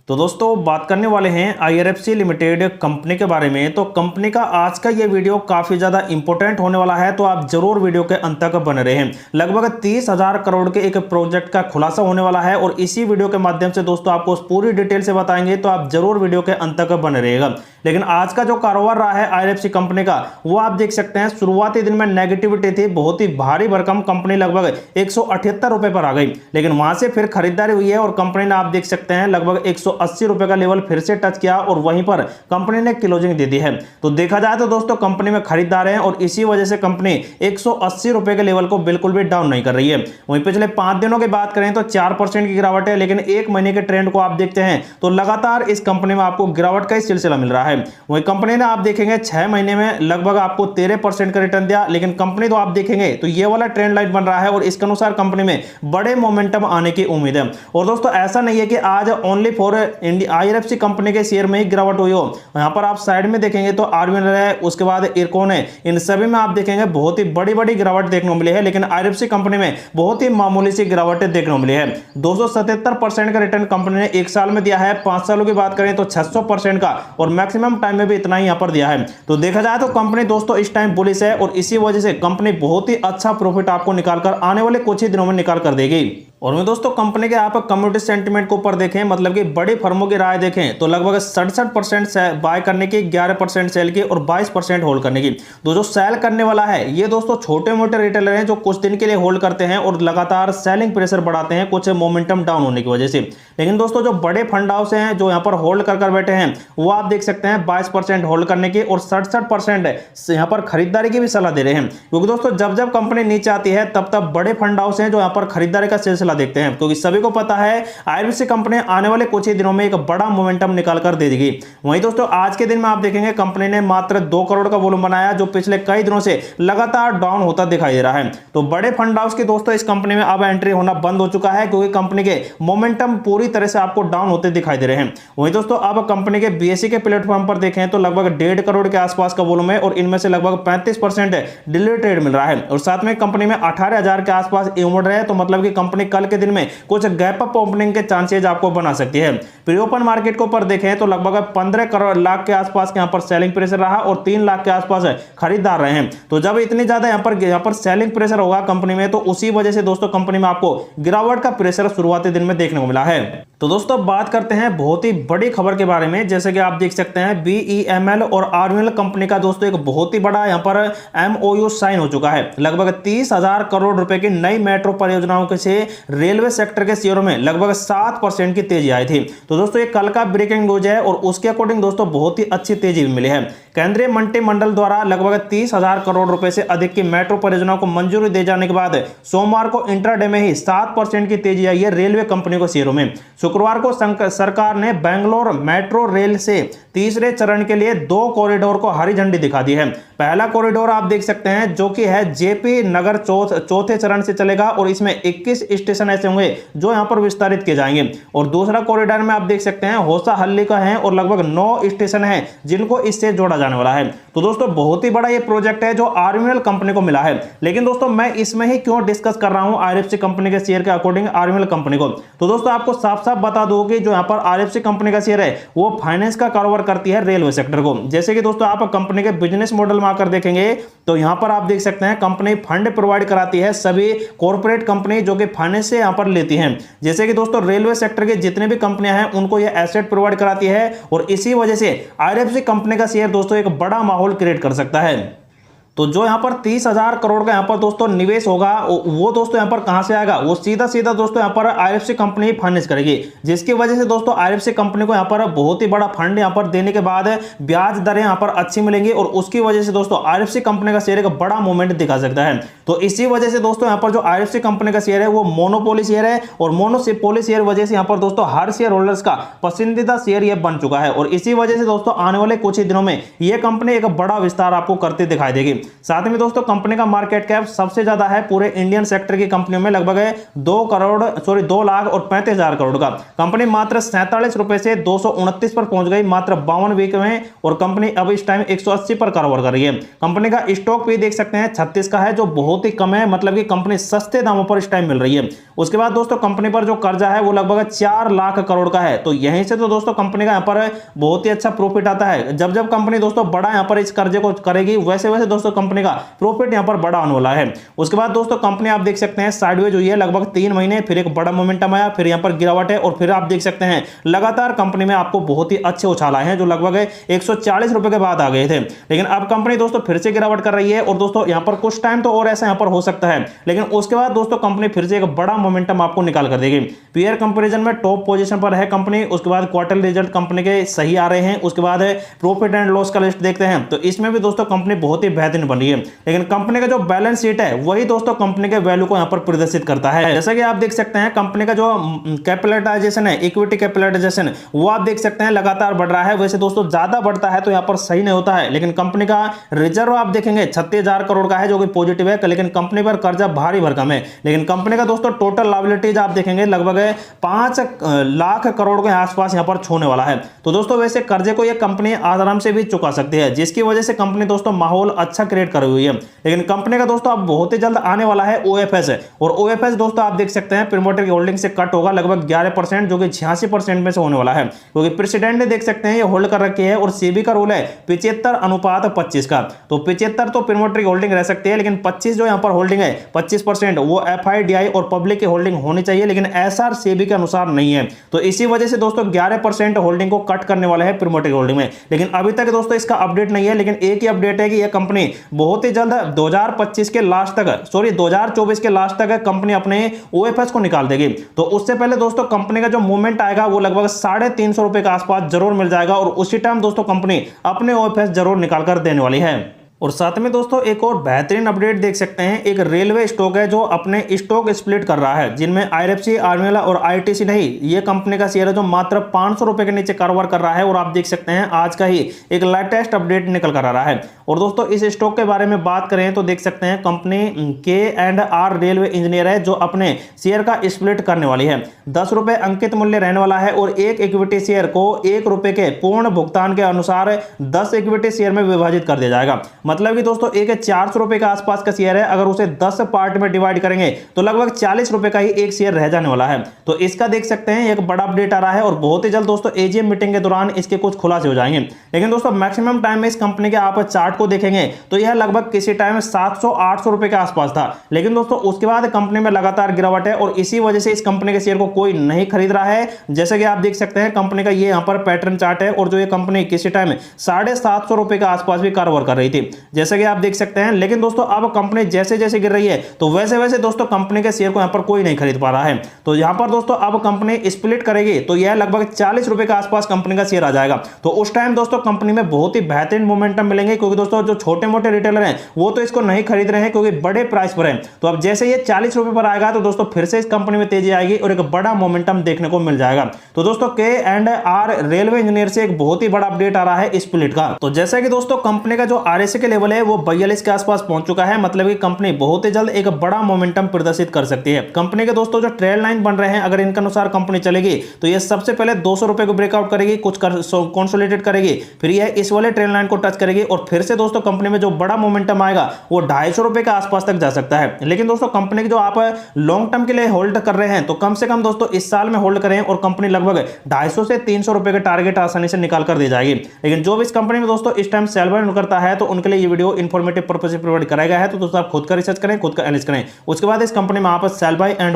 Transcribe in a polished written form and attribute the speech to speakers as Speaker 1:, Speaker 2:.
Speaker 1: तो दोस्तों बात करने वाले हैं IRFC लिमिटेड कंपनी के बारे में। तो कंपनी का आज का ये वीडियो काफ़ी ज़्यादा इंपॉर्टेंट होने वाला है, तो आप जरूर वीडियो के अंत तक बने रहें। लगभग 30,000 करोड़ के एक प्रोजेक्ट का खुलासा होने वाला है और इसी वीडियो के माध्यम से दोस्तों आपको पूरी डिटेल से बताएंगे, तो आप जरूर वीडियो के अंत तक बने रहेगा। लेकिन आज का जो कारोबार रहा है IRFC कंपनी का, वो आप देख सकते हैं शुरुआती दिन में नेगेटिविटी थी, बहुत ही भारी भरकम कंपनी लगभग 178 रुपए पर आ गई। लेकिन वहां से फिर खरीदारी हुई है और कंपनी ने आप देख सकते हैं लगभग 180 रुपए का लेवल फिर से टच किया और वहीं पर कंपनी ने क्लोजिंग दे दी है। तो देखा जाए तो दोस्तों कंपनी में खरीदार हैं और इसी वजह से कंपनी 180 रुपए के लेवल को बिल्कुल भी डाउन नहीं कर रही है। वहीं पिछले 5 दिनों की बात करें तो 4% की गिरावट है, लेकिन एक महीने के ट्रेंड को आप देखते हैं तो लगातार इस कंपनी में आपको गिरावट का ही सिलसिला मिल रहा है। वही कंपनी ने आप देखेंगे 6 महीने में लगभग आपको 13% का रिटर्न दिया, लेकिन कंपनी तो आप देखेंगे तो ये वाला ट्रेंड लाइन बन रहा है और इसके अनुसार कंपनी में बड़े मोमेंटम आने की उम्मीद है। और दोस्तों ऐसा नहीं है कि आज ओनली फॉर IRFC कंपनी के शेयर में ही गिरावट हुई हो। यहां पर आप साइड में देखेंगे तो आरबीएल है, उसके बाद इरकॉन है, इन सभी में आप देखेंगे बहुत ही बड़ी बड़ी गिरावट देखने को मिली है। लेकिन IRFC कंपनी में बहुत ही मामूली सी गिरावट देखने को मिली है। 277% का रिटर्न कंपनी ने 1 साल में दिया है। 5 सालों की बात करें तो 600% का और मैक्सिमम टाइम में भी इतना ही यहां पर दिया है। तो देखा जाए तो कंपनी दोस्तों इस टाइम बुलिश है और इसी वजह से कंपनी बहुत ही अच्छा प्रॉफिट आपको निकालकर आने वाले कुछ ही दिनों में निकाल कर देगी। और में दोस्तों कंपनी के आप कम्युनिटी सेंटीमेंट के ऊपर देखें, मतलब कि बड़ी फर्मों की राय देखें तो लगभग 67% बाय करने की, 11% सेल की और 22% होल्ड करने की। तो जो सेल करने वाला है ये दोस्तों छोटे मोटे रिटेलर हैं जो कुछ दिन के लिए होल्ड करते हैं और लगातार सेलिंग प्रेशर बढ़ाते हैं कुछ मोमेंटम डाउन होने की वजह से। लेकिन दोस्तों जो बड़े फंड हाउस हैं जो यहाँ पर होल्ड कर बैठे हैं, वो आप देख सकते हैं 22% होल्ड करने की और 67% यहाँ पर खरीदारी की भी सलाह दे रहे हैं। क्योंकि दोस्तों जब जब कंपनी नीचे आती है तब तब बड़े फंड हाउस हैं जो यहाँ पर खरीदारी का सिलसिला देखते हैं, क्योंकि सभी को पता है IRFC कंपनी आने वाले कुछ ही दिनों में एक बड़ा मोमेंटम निकाल कर दे देगी। वहीं दोस्तों आज के दिन में आप देखेंगे कंपनी ने मात्र 2 करोड़ का वॉल्यूम बनाया, जो पिछले कई दिनों से लगातार डाउन होता दिखाई दे रहा है। तो बड़े फंड हाउस की दोस्तों इस कंपनी में अब एंट्री होना बंद हो चुका है, क्योंकि कंपनी के मोमेंटम पूरी तरह से आपको डाउन होते दिखाई दे रहे हैं। वहीं दोस्तों अब कंपनी के BSE के प्लेटफॉर्म पर देखें तो लगभग 1.5 करोड़ के आसपास का वॉल्यूम है और इनमें से लगभग 35% डिले ट्रेड मिल रहा है। और साथ में कंपनी में 18,000 के आसपास इमोड है, तो मतलब कि कंपनी कल के दिन में कुछ गैप अप ओपनिंग के चांसेज आपको बना सकती है। प्री ओपन मार्केट के ऊपर देखें तो लगभग 15 लाख के आसपास यहां पर सेलिंग प्रेशर रहा और 3 लाख के आसपास खरीदार रहे हैं। तो जब इतनी ज्यादा यहां पर सेलिंग प्रेशर होगा कंपनी में, तो उसी वजह से दोस्तों कंपनी में आपको गिरावट का प्रेशर शुरुआती दिन में देखने को मिला है। तो दोस्तों बात करते हैं बहुत ही बड़ी खबर के बारे में। जैसे कि आप देख सकते हैं BEML और आरबीएल कंपनी का दोस्तों एक बहुत ही बड़ा यहां पर MOU साइन हो चुका है। लगभग 30,000 करोड़ रुपए की नई मेट्रो परियोजनाओं के से रेलवे सेक्टर के शेयरों में लगभग 7% की तेजी आई थी। तो दोस्तों ये कल का ब्रेकिंग न्यूज है और उसके अकॉर्डिंग दोस्तों बहुत ही अच्छी तेजी भी मिली है। केंद्रीय मंत्रिमंडल द्वारा लगभग 30,000 करोड़ रुपए से अधिक की मेट्रो परियोजनाओं को मंजूरी दे जाने के बाद सोमवार को इंट्राडे में ही 7% की तेजी आई है रेलवे कंपनी को शेयरों में। शुक्रवार को सरकार ने बेंगलोर मेट्रो रेल से तीसरे चरण के लिए 2 कॉरिडोर को हरी झंडी दिखा दी है। पहला कॉरिडोर आप देख सकते हैं जो कि है JP नगर चौथे चरण से चलेगा और इसमें 21 स्टेशन ऐसे होंगे जो यहां पर विस्तारित किए जाएंगे। और दूसरा कॉरिडोर में आप देख सकते हैं होसा हल्ली का है और लगभग 9 स्टेशन हैं जिनको इससे जोड़ा जाने वाला है। तो दोस्तों बहुत ही बड़ा ये प्रोजेक्ट है जो आरबीएल कंपनी को मिला है। लेकिन दोस्तों मैं इसमें ही क्यों डिस्कस कर रहा हूं IRFC कंपनी के शेयर के अकॉर्डिंग आरबीएल कंपनी को, तो दोस्तों आपको साफ साफ बता दो कि जो यहां पर IRFC कंपनी का शेयर है वो फाइनेंस का कारोबार करती है रेलवे सेक्टर को। जैसे कि दोस्तों आप कंपनी के बिजनेस मॉडल में आकर देखेंगे तो यहां पर आप देख सकते हैं कंपनी फंड प्रोवाइड कराती है सभी कॉर्पोरेट कंपनी जो कि फाइनेंस से यहां पर लेती हैं। जैसे कि दोस्तों रेलवे सेक्टर के जितने भी कंपनियां हैं उनको ये एसेट प्रोवाइड कराती है और इसी वजह से IRFC कंपनी का शेयर दोस्तों एक बड़ा माहौल क्रिएट कर सकता है। तो जो यहाँ पर 30,000 करोड़ का यहाँ पर दोस्तों निवेश होगा वो दोस्तों यहाँ पर कहाँ से आएगा, वो सीधा सीधा दोस्तों यहाँ पर IRFC कंपनी फाइनेंस करेगी, जिसकी वजह से दोस्तों IRFC कंपनी को यहाँ पर बहुत ही बड़ा फंड यहाँ पर देने के बाद ब्याज दरें यहाँ पर अच्छी मिलेंगी और उसकी वजह से दोस्तों IRFC कंपनी का शेयर एक बड़ा मूवमेंट दिखा सकता है। तो इसी वजह से दोस्तों यहाँ पर जो IRFC कंपनी का शेयर है वो मोनोपोली शेयर है और मोनोपोली शेयर वजह से यहाँ पर दोस्तों हर शेयर होल्डर्स का पसंदीदा शेयर ये बन चुका है और इसी वजह से दोस्तों आने वाले कुछ ही दिनों में ये कंपनी एक बड़ा विस्तार आपको करते दिखाई देगी। साथ में दोस्तों कंपनी का मार्केट कैप सबसे ज्यादा है पूरे इंडियन सेक्टर की कंपनियों में, लगभग 2,35,00,000 करोड़ का। कंपनी मात्र 47 रुपए से 229 पर पहुंच गई मात्र 52 वीक में, और कंपनी अब इस टाइम 180 पर कारोबार कर रही है। कंपनी का स्टॉक भी देख सकते हैं 36 का है, जो बहुत ही कम है, मतलब कि कंपनी सस्ते दामों पर इस टाइम मिल रही है। उसके बाद दोस्तों कंपनी पर जो कर्जा है वो लगभग 4 लाख करोड़ का है। तो यहीं से तो दोस्तों कंपनी का यहाँ पर बहुत ही अच्छा प्रॉफिट आता है। जब जब कंपनी दोस्तों बड़ा यहाँ पर इस कर्जे को करेगी, वैसे वैसे दोस्तों कंपनी का प्रॉफिट यहाँ पर बड़ा आने वाला है। उसके बाद दोस्तों कंपनी आप देख सकते हैं साइडवेज हुई है लगभग 3 महीने, फिर एक बड़ा मोमेंटम आया, फिर यहाँ पर गिरावट है, और फिर आप देख सकते हैं लगातार कंपनी में आपको बहुत ही अच्छे उछाल आए हैं, जो लगभग 140 रुपए के बाद आ गए थे। लेकिन अब कंपनी दोस्तों फिर से गिरावट कर रही है, और दोस्तों यहाँ पर कुछ टाइम तो और ऐसा यहाँ पर हो सकता है, लेकिन उसके बाद दोस्तों कंपनी फिर से एक बड़ा मोमेंटम आपको निकाल कर देगी। पीयर कंपैरिजन में टॉप पोजीशन पर है कंपनी। उसके बाद क्वार्टरली रिजल्ट कंपनी के सही आ रहे हैं। उसके बाद प्रॉफिट एंड लॉस का लिस्ट देखते हैं तो इसमें भी दोस्तों कंपनी बहुत ही बेहतरीन बन रही है, लेकिन कंपनी का जो बैलेंस शीट है वही दोस्तों कंपनी के वैल्यू को यहाँ पर प्रदर्शित करता है। जैसा कि आप देख सकते हैं कंपनी का जो कैपिटलाइजेशन है, इक्विटी कैपिटलाइजेशन, वो आप देख सकते हैं लगातार बढ़ रहा है। वैसे दोस्तों ज्यादा बढ़ता है तो यहाँ पर सही नहीं होता है, लेकिन कंपनी का रिजर्व आप देखेंगे 36,000 करोड़ का है, जो कि पॉजिटिव है, लेकिन कंपनी पर कर्जा भारी भरकम है। लेकिन कंपनी का दोस्तों टोटल लायबिलिटीज आप देखेंगे लगभग 5 लाख करोड़ के आसपास यहाँ पर छूने वाला है। तो दोस्तों वैसे कर्जे को ये कंपनी आराम से भी चुका सकती है, जिसकी वजह से कंपनी दोस्तों माहौल अच्छा क्रिएट कर हुई है। लेकिन कंपनी का दोस्तों अब बहुत ही जल्द आने वाला है ओएफएस, और ओएफएस दोस्तों आप देख सकते हैं प्रमोटर की होल्डिंग से कट होगा लगभग 11%, जो कि 86% में से होने वाला है, क्योंकि प्रेसिडेंट ने देख सकते हैं ये होल्ड कर रखी है, और सेबी का रूल है 75:25 का। तो 75 तो प्रमोटर की होल्डिंग रह सकती है, लेकिन 25 जो यहाँ पर होल्डिंग है 25% वो एफआईडीआई और पब्लिक की होल्डिंग होनी चाहिए, लेकिन एसआर सेबी के अनुसार नहीं है। तो इसी वजह से दोस्तों 11% होल्डिंग को कट करने वाले हैं प्रमोटर की होल्डिंग में। लेकिन अभी तक दोस्तों इसका अपडेट नहीं है, लेकिन एक ही अपडेट है कि यह कंपनी बहुत ही जल्द 2025 के लास्ट तक, सॉरी 2024 के लास्ट तक कंपनी अपने ओएफएस को निकाल देगी। तो उससे पहले दोस्तों कंपनी का जो मूवमेंट आएगा वो लगभग 350 रुपए के आसपास जरूर मिल जाएगा, और उसी टाइम दोस्तों कंपनी अपने ओएफएस जरूर निकाल कर देने वाली है। और साथ में दोस्तों एक और बेहतरीन अपडेट देख सकते हैं, एक रेलवे स्टॉक है जो अपने स्टॉक स्प्लिट कर रहा है, जिनमें आईआरएफसी, आर्मीला और आईटीसी नहीं, ये कंपनी का शेयर है जो मात्र 500 रुपए के नीचे कारोबार कर रहा है। और आप देख सकते हैं आज का ही एक लेटेस्ट अपडेट निकल कर आ रहा है। और दोस्तों इस स्टॉक के बारे में बात करें तो देख सकते हैं कंपनी K&R रेलवे इंजीनियर है जो अपने शेयर का स्प्लिट करने वाली है। 10 रुपए अंकित मूल्य रहने वाला है, और एक इक्विटी शेयर को 1 रुपए के पूर्ण भुगतान के अनुसार 10 इक्विटी शेयर में विभाजित कर दिया जाएगा। मतलब कि दोस्तों एक 400 रुपए के आसपास का शेयर है, अगर उसे 10 पार्ट में डिवाइड करेंगे तो लगभग 40 रुपए का ही एक शेयर रह जाने वाला है। तो इसका देख सकते हैं एक बड़ा अपडेट आ रहा है, और बहुत ही जल्द दोस्तों एजीएम मीटिंग के दौरान इसके कुछ खुलासे हो जाएंगे। लेकिन दोस्तों मैक्सिमम टाइम में इस कंपनी के आप चार्ट को देखेंगे तो यह लगभग किसी टाइम 700-800 रुपए के आसपास था, लेकिन दोस्तों उसके बाद कंपनी में लगातार गिरावट है, और इसी वजह से इस कंपनी के शेयर को कोई नहीं खरीद रहा है। जैसे कि आप देख सकते हैं कंपनी का ये यहाँ पर पैटर्न चार्ट है, और जो ये कंपनी किसी टाइम 750 रुपए के आसपास भी कारोबार कर रही थी, जैसे कि आप देख सकते हैं। लेकिन दोस्तों अब कंपनी जैसे जैसे गिर रही है तो वैसे वैसे दोस्तों कंपनी के शेयर को यहां पर कोई नहीं खरीद पा रहा है। तो यहां पर दोस्तों अब कंपनी स्प्लिट करेगी तो यह लगभग 40 रुपए के आसपास कंपनी का शेयर आ जाएगा। तो उस टाइम दोस्तों कंपनी में बहुत ही बेहतरीन मोमेंटम मिलेंगे, क्योंकि दोस्तों जो छोटे मोटे रिटेलर हैं वो तो इसको नहीं खरीद रहे हैं क्योंकि बड़े प्राइस पर है। तो अब जैसे ये 40 रुपए पर आएगा तो दोस्तों फिर से इस कंपनी में तेजी आएगी और एक बड़ा मोमेंटम देखने को मिल जाएगा। तो दोस्तों K&R रेलवे इंजीनियर से एक बहुत ही बड़ा अपडेट आ रहा है स्प्लिट का। तो जैसा कि दोस्तों कंपनी का जो आरएसए के लेवल है वो 42 के आसपास पहुंच चुका है, मतलब कि कंपनी बहुत ही जल्द एक बड़ा मोमेंटम प्रदर्शित कर सकती है। कंपनी के दोस्तों जो ट्रेड लाइन बन रहे हैं अगर इनके अनुसार कंपनी चलेगी तो ये सबसे पहले 200 रुपए को ब्रेकआउट करेगी, कुछ कंसोलिडेट करेगी, फिर यह इस वाले ट्रेड लाइन को टच करेगी और फिर से दोस्तों कंपनी में जो बड़ा मोमेंटम आएगा वो 250 रुपए के आसपास तक जा सकता है। लेकिन दोस्तों कंपनी की जो आप लॉन्ग टर्म के लिए होल्ड कर रहे हैं तो कम से कम दोस्तों इस साल में होल्ड करें और कंपनी लगभग 250 से 300 रुपए के टारगेट आसानी से निकाल कर दी जाएगी। लेकिन जो भी इस कंपनी में दोस्तों इस टाइम सेल बाय करता है तो उनके लिए ये वीडियो इन्फॉर्मेटिव पर्पज से प्रोवाइड कराया गया है। तो दोस्तों आप खुद का रिसर्च करें, खुद का एनालिसिस करें, उसके बाद इस कंपनी में आप सेल बाय एंड